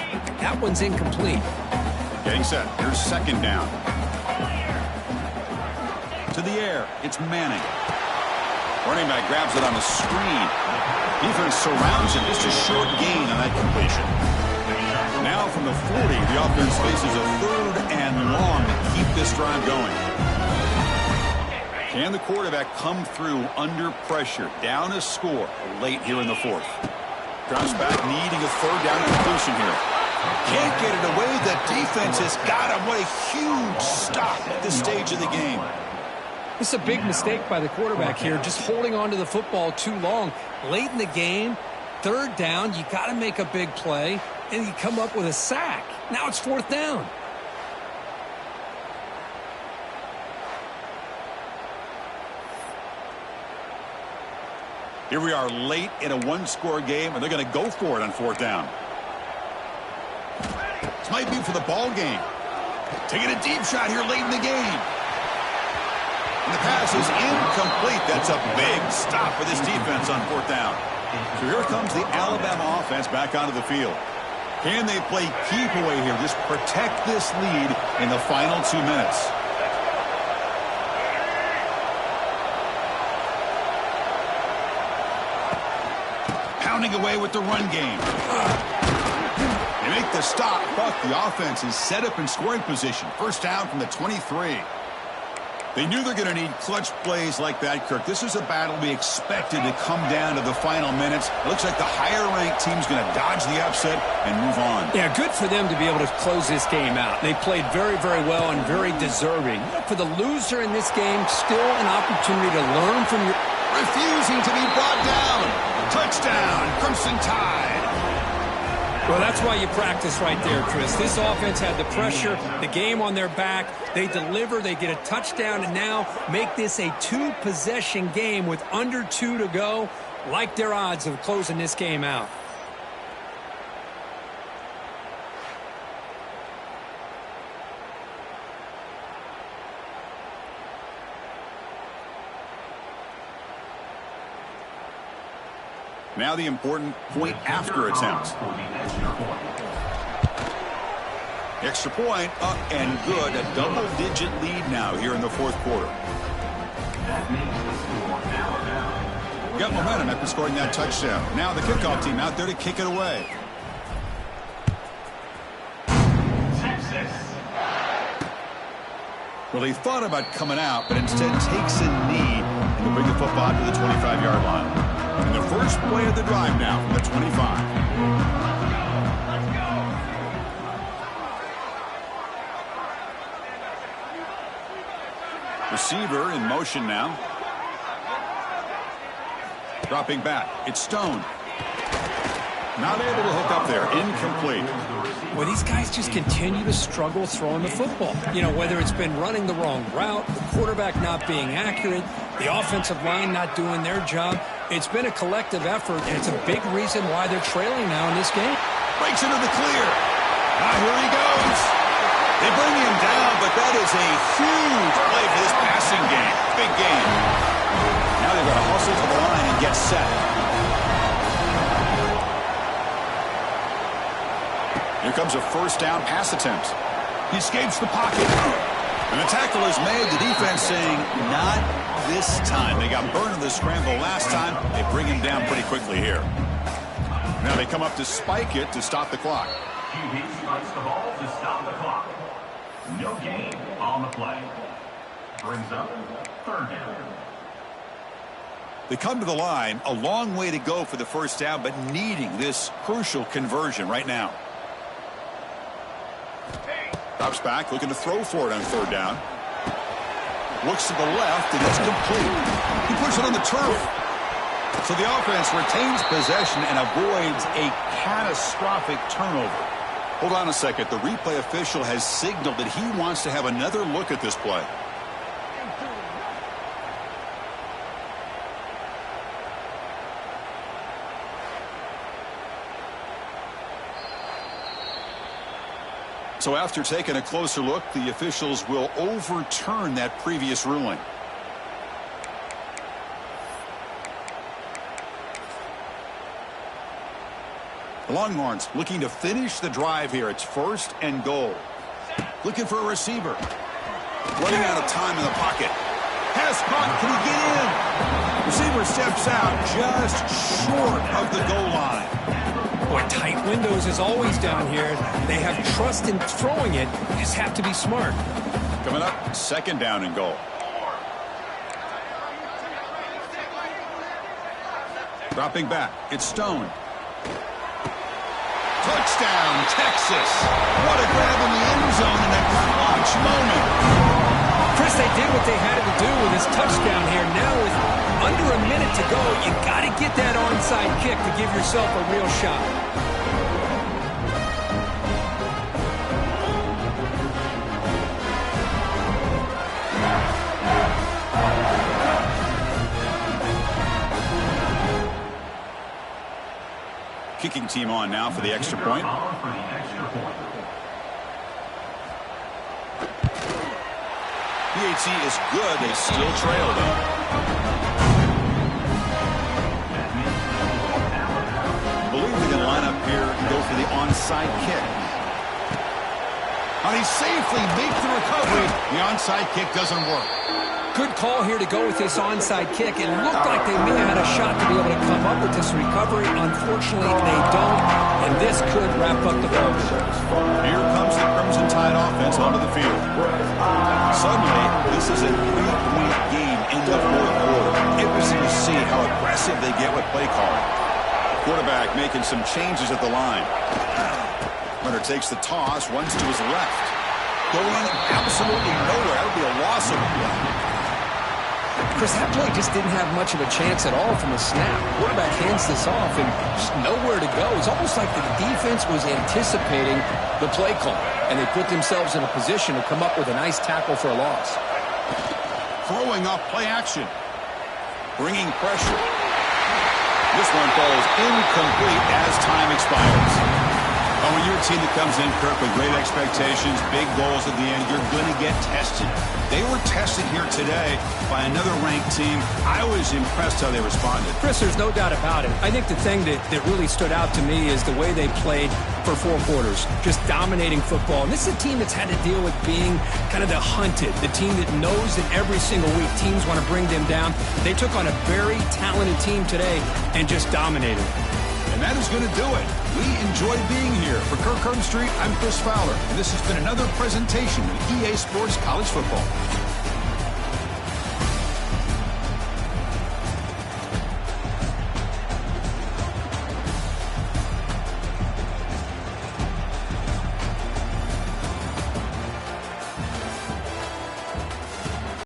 That one's incomplete.
Getting set. Here's second down. To the air. It's Manning. Running back grabs it on the screen. Defense surrounds him. Just a short gain on that completion. Now from the 40, the offense faces a 3rd and long to keep this drive going. Can the quarterback come through under pressure? Down a score late here in the 4th. Drops back, needing a 3rd down completion here. Can't get it away. The defense has got him. What a huge stop at this stage of the game.
This is a big mistake by the quarterback here, just holding on to the football too long. Late in the game, 3rd down, you got to make a big play, and you come up with a sack. Now it's 4th down.
Here we are late in a 1-score game, and they're going to go for it on 4th down. This might be for the ball game. Taking a deep shot here late in the game. And the pass is incomplete. That's a big stop for this defense on 4th down. So here comes the Alabama offense back onto the field. Can they play keep away here? Just protect this lead in the final 2 minutes. pounding away with the run game. They make the stop, but the offense is set up in scoring position. First down from the 23. They knew they're going to need clutch plays like that, Kirk. This is a battle we expected to come down to the final minutes. It looks like the higher-ranked team's going to dodge the upset and move on.
Yeah, good for them to be able to close this game out. They played very, very well and very deserving. For the loser in this game, still an opportunity to learn from your...
Refusing to be brought down. Touchdown, Crimson Tide.
Well, that's why you practice right there, Chris. This offense had the pressure, the game on their back. They deliver, they get a touchdown, and now make this a two-possession game with under 2 to go. Like their odds of closing this game out.
Now the important point after attempt. Extra point up and good. A double-digit lead now here in the fourth quarter. Got momentum after scoring that touchdown. Now the kickoff team out there to kick it away. Well, he thought about coming out, but instead takes a knee and will bring the football to the 25-yard line. And the first play of the drive now from the 25. Receiver in motion now. Dropping back. It's Stone. Not able to hook up there. Incomplete.
Well, these guys just continue to struggle throwing the football. You know, whether it's been running the wrong route, the quarterback not being accurate, the offensive line not doing their job. It's been a collective effort, and it's a big reason why they're trailing now in this game.
Breaks into the clear. Here he goes. They bring him down, but that is a huge play for this passing game. Big game. Now they've got to hustle to the line and get set. Here comes a first down pass attempt. He escapes the pocket. And the tackle is made. The defense saying, not this time. They got burned in the scramble last time. They bring him down pretty quickly here. Now they come up to spike it to stop the clock.
QB spikes the ball to stop the clock. No gain on the play. Brings up third down.
They come to the line. A long way to go for the first down, but needing this crucial conversion right now. Drops back, looking to throw for it on third down. Looks to the left, and it's complete. He puts it on the turf. So the offense retains possession and avoids a catastrophic turnover. Hold on a second. The replay official has signaled that he wants to have another look at this play. So after taking a closer look, the officials will overturn that previous ruling. The Longhorns looking to finish the drive here. It's first and goal. Looking for a receiver. Running out of time in the pocket. Pass caught. Can he get in? Receiver steps out just short of the goal line.
Boy, tight windows is always down here. They have trust in throwing it. You just have to be smart.
Coming up, second down and goal. Dropping back, it's Stone. Touchdown, Texas. What a grab in the end zone in a clutch moment.
Chris, they did what they had to do with this touchdown here. Now with under a minute to go, you got to get that onside kick to give yourself a real shot.
Kicking team on now for the extra point. PAT is good. They still trail though. Believe they can line up here and go for the onside kick. How he safely makes the recovery. The onside kick doesn't work.
Good call here to go with this onside kick. It looked like they may have had a a shot to be able to come up with this recovery. Unfortunately, they don't, and this could wrap up the ball.
Here comes the Crimson Tide offense onto the field. Suddenly, this is a 3-point game in the fourth quarter. Interesting to see how aggressive they get with play calling. Quarterback making some changes at the line. Runner takes the toss, runs to his left. Going absolutely nowhere. That would be a loss of a play.
Chris, that play just didn't have much of a chance at all from the snap. Quarterback hands this off and just nowhere to go. It's almost like the defense was anticipating the play call, and they put themselves in a position to come up with a nice tackle for a loss.
Throwing off play action. Bringing pressure. This one falls incomplete as time expires. Oh, when you're a team that comes in, Kirk, with great expectations, big goals at the end, you're going to get tested. They were tested here today by another ranked team. I was impressed how they responded.
Chris, there's no doubt about it. I think the thing that really stood out to me is the way they played for 4 quarters, just dominating football. And this is a team that's had to deal with being kind of the hunted, the team that knows that every single week teams want to bring them down. They took on a very talented team today and just dominated.
And that is going to do it. We enjoyed being here. For Kirk Street, I'm Chris Fowler, and this has been another presentation of EA Sports College Football.